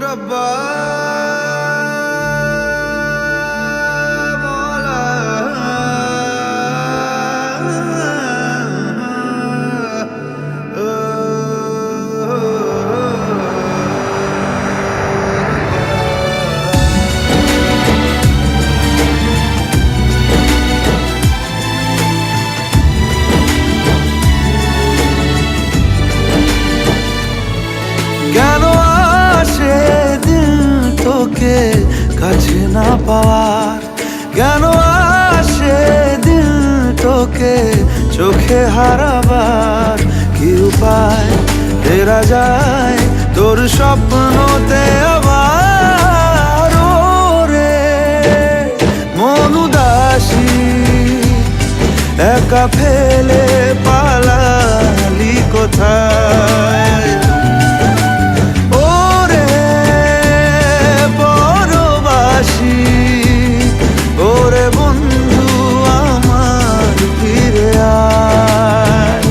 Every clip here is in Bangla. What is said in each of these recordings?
रब्बा मौला কেন আসে দিল তোকে কাছে না পাওয়ার, কেন আসে দিল তোকে চোখে হারাবার। কি উপায় ফেরা যায় তোর স্বপ্নতে আবার? রে মন উদাসী একা ফেলে পালালি কোথায়? ওরে বন্ধু আমার ফিরে আয়।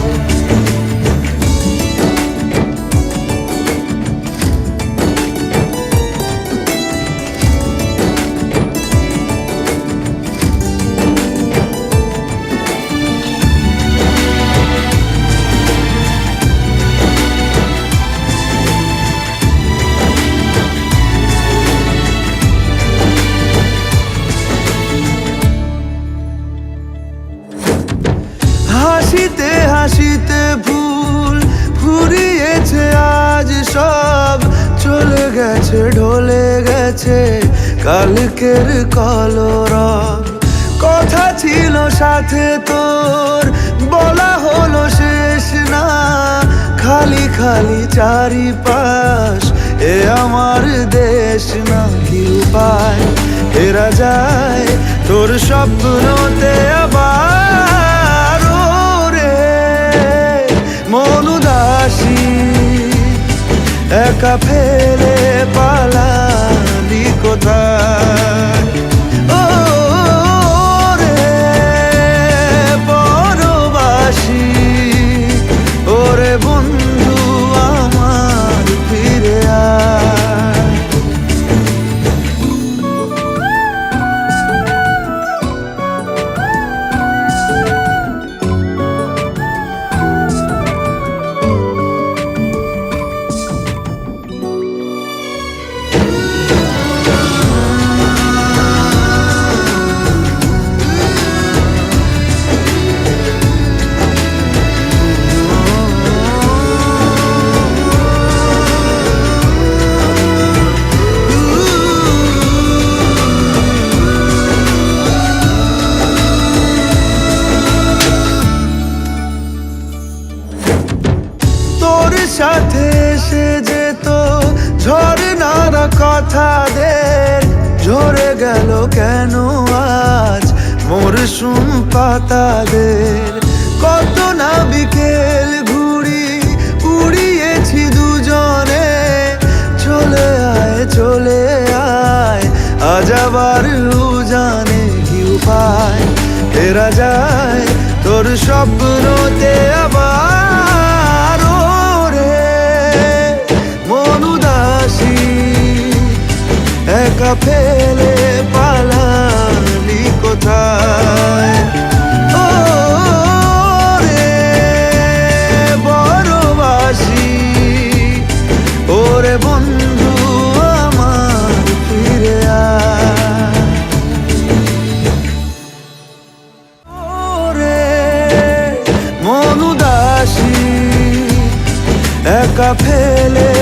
হাসিতে হাসিতে ভুল ফুরিয়েছে আজ সব, চলে গেছে ঢলে গেছে কালকের কলরব। কথা ছিল সাথে তোর বলা হলো শেষ না, খালি খালি চারিপাশ এ আমার দেশ না। কি উপায় ফেরা যায় তোর স্বপ্নতে আবার? মন উদাসী একা ফেলে পালালি কোথায়? ও রে পরবাসী, ওরে বন্ধু আমার ফিরে আয়। সাথে এসে যেত ঝরনার কথাদের, ঝরে গেল কেন আজ মরশুম পাতাদের? কত না বিকেল ঘুড়ি উড়িয়েছি দুজনে, চলে আয় আজ আবার উজানে। কি উপায় ফেরা যায় তোর স্বপ্নতে আবার? একা ফেলে পালালি কোথায়? ও রে বড়বাসী, ওরে বন্ধু আমার ফিরে আয়। ওরে মন উদাসী একা ফেলে